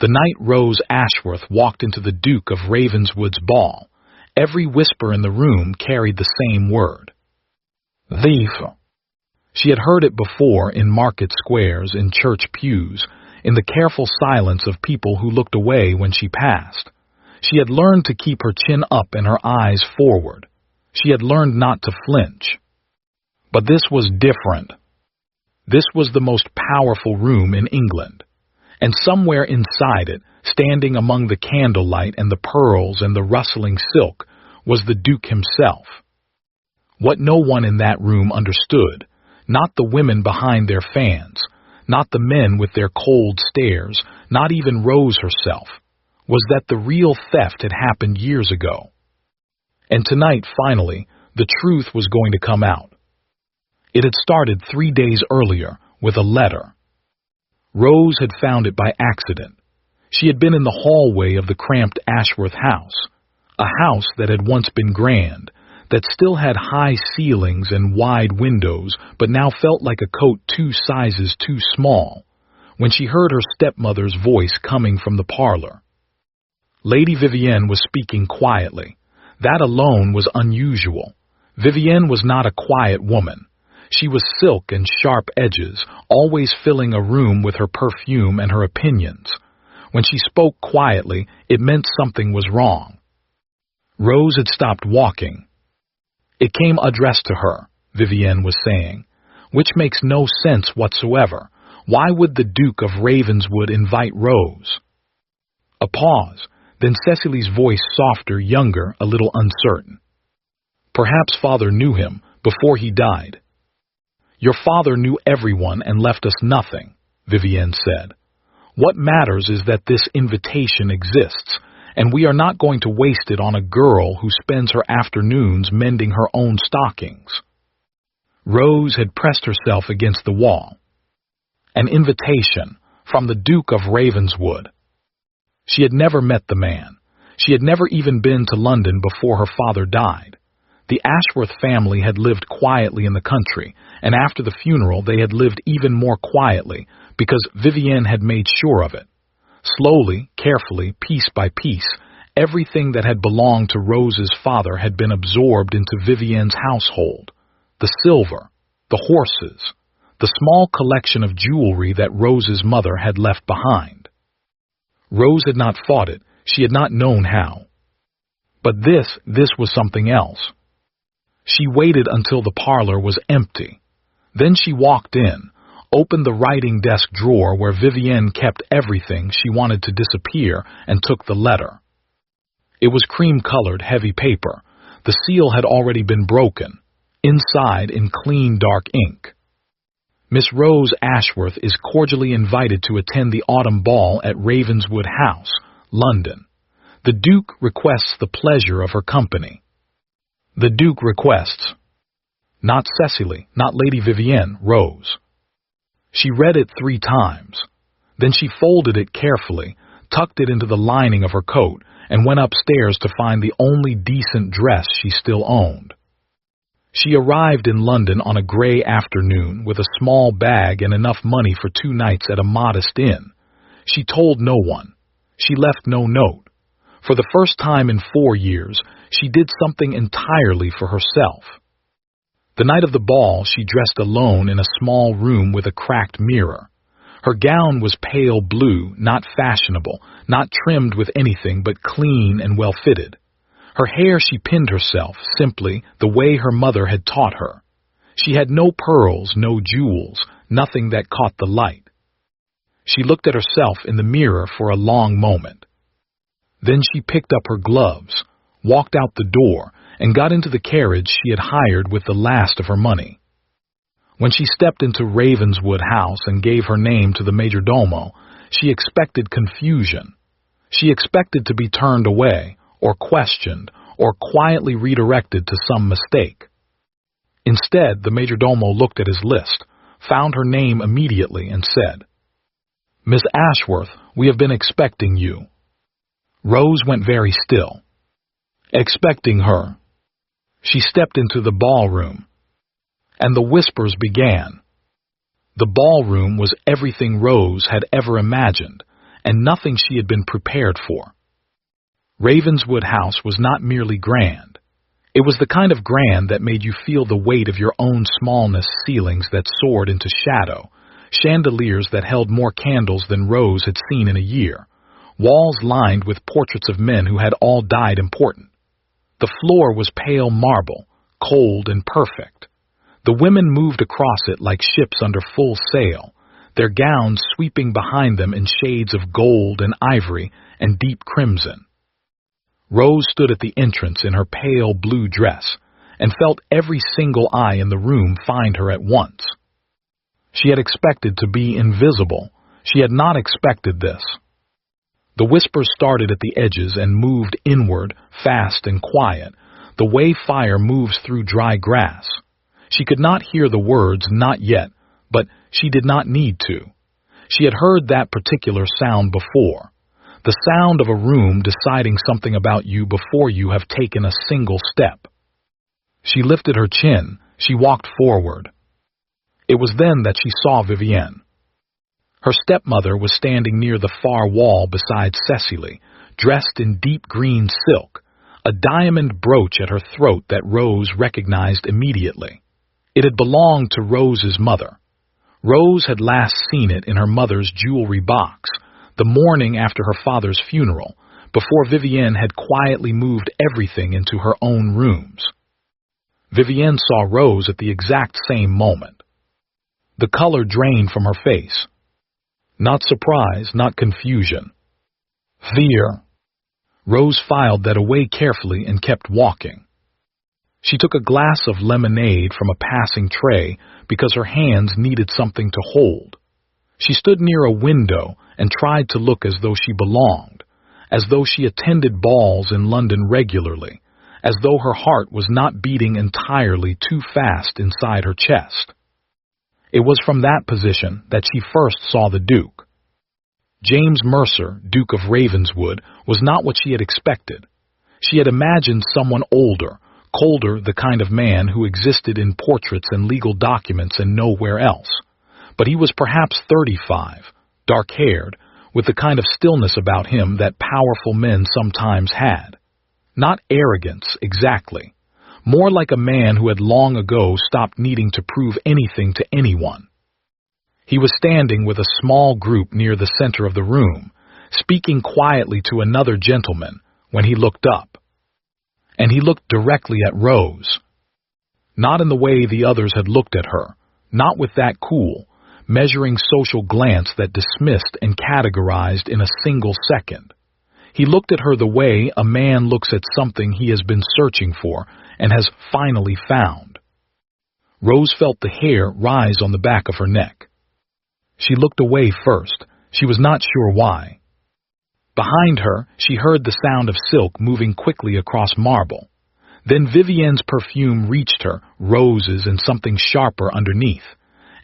The night Rose Ashworth walked into the Duke of Ravenswood's ball, every whisper in the room carried the same word. Thief. She had heard it before in market squares, in church pews, in the careful silence of people who looked away when she passed. She had learned to keep her chin up and her eyes forward. She had learned not to flinch. But this was different. This was the most powerful room in England, and somewhere inside it, standing among the candlelight and the pearls and the rustling silk, was the Duke himself. What no one in that room understood, not the women behind their fans, not the men with their cold stares, not even Rose herself, was that the real theft had happened years ago. And tonight, finally, the truth was going to come out. It had started 3 days earlier with a letter. Rose had found it by accident. She had been in the hallway of the cramped Ashworth house, a house that had once been grand, that still had high ceilings and wide windows, but now felt like a coat 2 sizes too small, when she heard her stepmother's voice coming from the parlor. Lady Vivienne was speaking quietly. That alone was unusual. Vivienne was not a quiet woman. She was silk and sharp edges, always filling a room with her perfume and her opinions. When she spoke quietly, it meant something was wrong. Rose had stopped walking. It came addressed to her, Vivienne was saying, which makes no sense whatsoever. Why would the Duke of Ravenswood invite Rose? A pause, then Cecily's voice softer, younger, a little uncertain. Perhaps father knew him before he died. Your father knew everyone and left us nothing, Vivienne said. What matters is that this invitation exists, and we are not going to waste it on a girl who spends her afternoons mending her own stockings. Rose had pressed herself against the wall. An invitation from the Duke of Ravenswood. She had never met the man. She had never even been to London before her father died. The Ashworth family had lived quietly in the country, and after the funeral they had lived even more quietly, because Vivienne had made sure of it. Slowly, carefully, piece by piece, everything that had belonged to Rose's father had been absorbed into Vivienne's household. The silver, the horses, the small collection of jewelry that Rose's mother had left behind. Rose had not fought it. She had not known how. But this was something else. She waited until the parlor was empty. Then she walked in, opened the writing desk drawer where Vivienne kept everything she wanted to disappear, and took the letter. It was cream-colored, heavy paper. The seal had already been broken. Inside, in clean, dark ink. Miss Rose Ashworth is cordially invited to attend the autumn ball at Ravenswood House, London. The Duke requests the pleasure of her company. The Duke requests. Not Cecily, not Lady Vivienne, Rose. She read it 3 times. Then she folded it carefully, tucked it into the lining of her coat, and went upstairs to find the only decent dress she still owned. She arrived in London on a gray afternoon with a small bag and enough money for 2 nights at a modest inn. She told no one. She left no note. For the first time in 4 years, she did something entirely for herself. The night of the ball, she dressed alone in a small room with a cracked mirror. Her gown was pale blue, not fashionable, not trimmed with anything but clean and well-fitted. Her hair she pinned herself, simply, the way her mother had taught her. She had no pearls, no jewels, nothing that caught the light. She looked at herself in the mirror for a long moment. Then she picked up her gloves, walked out the door, and got into the carriage she had hired with the last of her money. When she stepped into Ravenswood House and gave her name to the majordomo, she expected confusion. She expected to be turned away, or questioned, or quietly redirected to some mistake. Instead, the majordomo looked at his list, found her name immediately, and said, "Miss Ashworth, we have been expecting you." Rose went very still. Expecting her. She stepped into the ballroom, and the whispers began. The ballroom was everything Rose had ever imagined, and nothing she had been prepared for. Ravenswood House was not merely grand. It was the kind of grand that made you feel the weight of your own smallness, ceilings that soared into shadow, chandeliers that held more candles than Rose had seen in a year, walls lined with portraits of men who had all died important. The floor was pale marble, cold and perfect. The women moved across it like ships under full sail, their gowns sweeping behind them in shades of gold and ivory and deep crimson. Rose stood at the entrance in her pale blue dress and felt every single eye in the room find her at once. She had expected to be invisible. She had not expected this. The whispers started at the edges and moved inward, fast and quiet, the way fire moves through dry grass. She could not hear the words, not yet, but she did not need to. She had heard that particular sound before. The sound of a room deciding something about you before you have taken a single step. She lifted her chin. She walked forward. It was then that she saw Vivienne. Her stepmother was standing near the far wall beside Cecily, dressed in deep green silk, a diamond brooch at her throat that Rose recognized immediately. It had belonged to Rose's mother. Rose had last seen it in her mother's jewelry box, the morning after her father's funeral, before Vivienne had quietly moved everything into her own rooms. Vivienne saw Rose at the exact same moment. The color drained from her face. Not surprise, not confusion. Fear. Rose filed that away carefully and kept walking. She took a glass of lemonade from a passing tray because her hands needed something to hold. She stood near a window and tried to look as though she belonged, as though she attended balls in London regularly, as though her heart was not beating entirely too fast inside her chest. It was from that position that she first saw the Duke. James Mercer, Duke of Ravenswood, was not what she had expected. She had imagined someone older, colder, the kind of man who existed in portraits and legal documents and nowhere else. But he was perhaps 35, dark-haired, with the kind of stillness about him that powerful men sometimes had. Not arrogance, exactly. More like a man who had long ago stopped needing to prove anything to anyone. He was standing with a small group near the center of the room, speaking quietly to another gentleman, when he looked up. And he looked directly at Rose. Not in the way the others had looked at her, not with that cool, measuring social glance that dismissed and categorized in a single second. He looked at her the way a man looks at something he has been searching for and has finally found. Rose felt the hair rise on the back of her neck. She looked away first. She was not sure why. Behind her, she heard the sound of silk moving quickly across marble. Then Vivienne's perfume reached her, roses and something sharper underneath,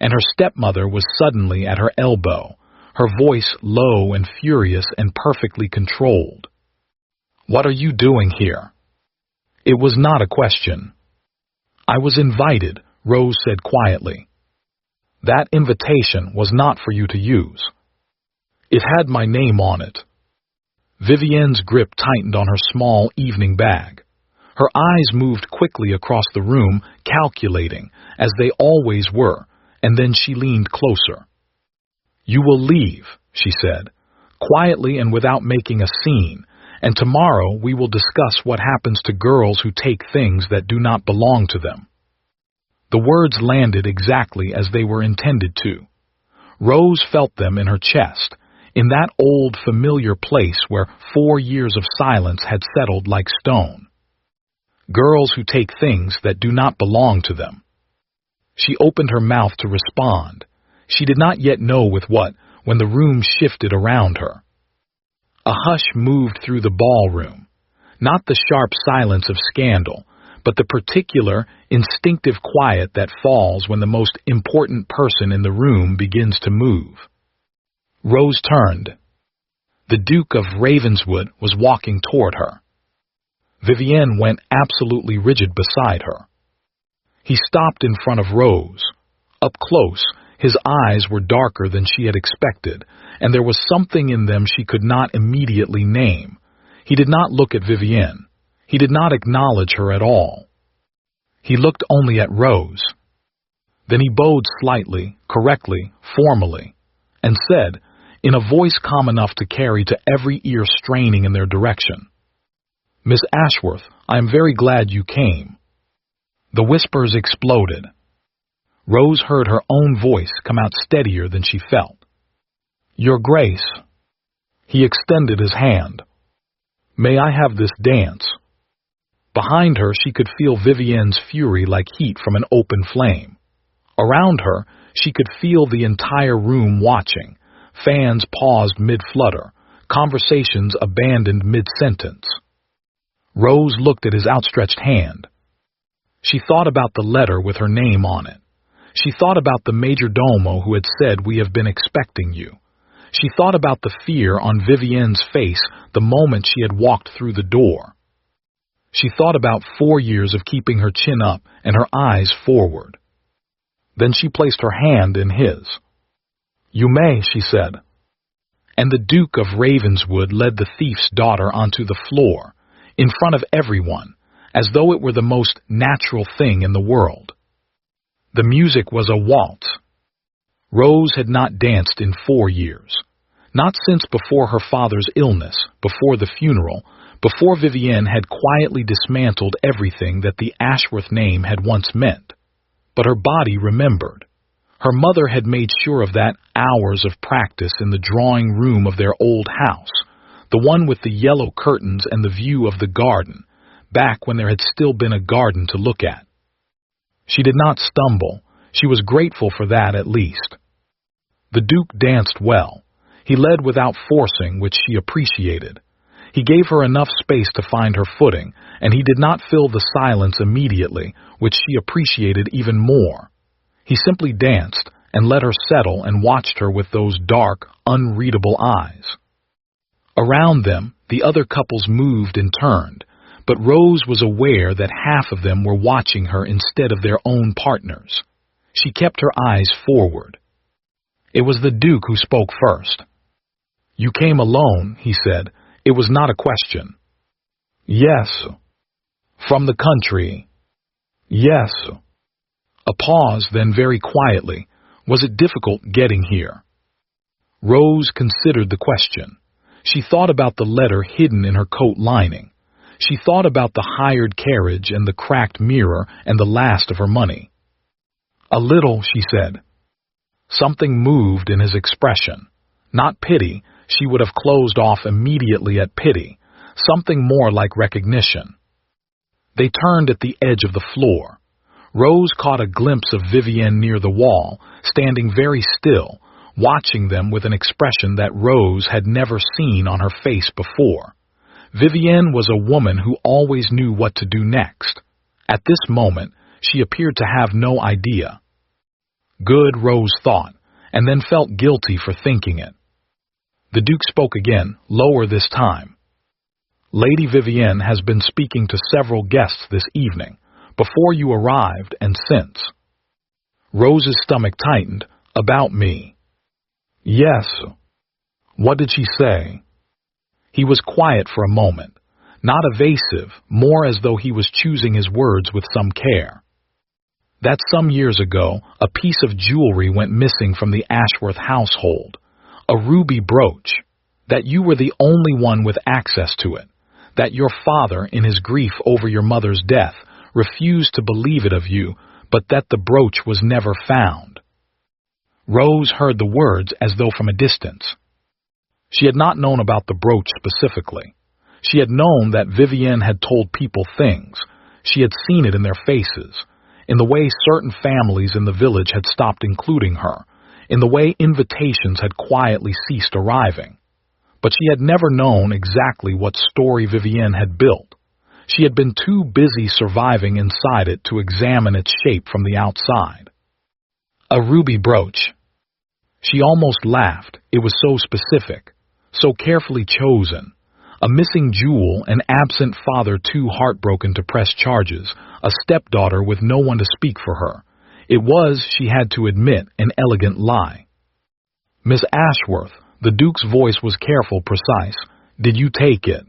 and her stepmother was suddenly at her elbow, her voice low and furious and perfectly controlled. "What are you doing here?" It was not a question. "I was invited," Rose said quietly. "That invitation was not for you to use. It had my name on it." Vivienne's grip tightened on her small evening bag. Her eyes moved quickly across the room, calculating, as they always were, and then she leaned closer. "You will leave," she said, quietly and without making a scene, "and tomorrow we will discuss what happens to girls who take things that do not belong to them." The words landed exactly as they were intended to. Rose felt them in her chest, in that old familiar place where 4 years of silence had settled like stone. Girls who take things that do not belong to them. She opened her mouth to respond. She did not yet know with what, when the room shifted around her. A hush moved through the ballroom, not the sharp silence of scandal, but the particular, instinctive quiet that falls when the most important person in the room begins to move. Rose turned. The Duke of Ravenswood was walking toward her. Vivienne went absolutely rigid beside her. He stopped in front of Rose. Up close, His eyes were darker than she had expected, and there was something in them she could not immediately name. He did not look at Vivienne. He did not acknowledge her at all. He looked only at Rose. Then he bowed slightly, correctly, formally, and said, in a voice calm enough to carry to every ear straining in their direction, "Miss Ashworth, I am very glad you came." The whispers exploded. Rose heard her own voice come out steadier than she felt. "Your Grace." He extended his hand. "May I have this dance?" Behind her she could feel Vivienne's fury like heat from an open flame. Around her she could feel the entire room watching, fans paused mid-flutter, conversations abandoned mid-sentence. Rose looked at his outstretched hand. She thought about the letter with her name on it. She thought about the majordomo who had said, "We have been expecting you." She thought about the fear on Vivienne's face the moment she had walked through the door. She thought about 4 years of keeping her chin up and her eyes forward. Then she placed her hand in his. "You may," she said. And the Duke of Ravenswood led the thief's daughter onto the floor, in front of everyone, as though it were the most natural thing in the world. The music was a waltz. Rose had not danced in 4 years. Not since before her father's illness, before the funeral, before Vivienne had quietly dismantled everything that the Ashworth name had once meant. But her body remembered. Her mother had made sure of that hours of practice in the drawing room of their old house, the one with the yellow curtains and the view of the garden, back when there had still been a garden to look at. She did not stumble. She was grateful for that at least. The Duke danced well. He led without forcing, which she appreciated. He gave her enough space to find her footing, and he did not fill the silence immediately, which she appreciated even more. He simply danced and let her settle and watched her with those dark, unreadable eyes. Around them, the other couples moved and turned, but Rose was aware that half of them were watching her instead of their own partners. She kept her eyes forward. It was the Duke who spoke first. "You came alone," he said. "It was not a question." "Yes." "From the country?" "Yes." A pause, then very quietly, "Was it difficult getting here?" Rose considered the question. She thought about the letter hidden in her coat lining. She thought about the hired carriage and the cracked mirror and the last of her money. "A little," she said. Something moved in his expression. Not pity, she would have closed off immediately at pity, something more like recognition. They turned at the edge of the floor. Rose caught a glimpse of Vivienne near the wall, standing very still, watching them with an expression that Rose had never seen on her face before. Vivienne was a woman who always knew what to do next. At this moment, she appeared to have no idea. Good, Rose thought, and then felt guilty for thinking it. The Duke spoke again, lower this time. "Lady Vivienne has been speaking to several guests this evening, before you arrived and since." Rose's stomach tightened. "About me?" "Yes." "What did she say?" He was quiet for a moment, not evasive, more as though he was choosing his words with some care. "That some years ago, a piece of jewelry went missing from the Ashworth household, a ruby brooch, that you were the only one with access to it, that your father, in his grief over your mother's death, refused to believe it of you, but that the brooch was never found." Rose heard the words as though from a distance. She had not known about the brooch specifically. She had known that Vivienne had told people things. She had seen it in their faces, in the way certain families in the village had stopped including her, in the way invitations had quietly ceased arriving. But she had never known exactly what story Vivienne had built. She had been too busy surviving inside it to examine its shape from the outside. A ruby brooch. She almost laughed. It was so specific, so carefully chosen. A missing jewel, an absent father too heartbroken to press charges, a stepdaughter with no one to speak for her. It was, she had to admit, an elegant lie. "Miss Ashworth," the Duke's voice was careful, precise, "did you take it?"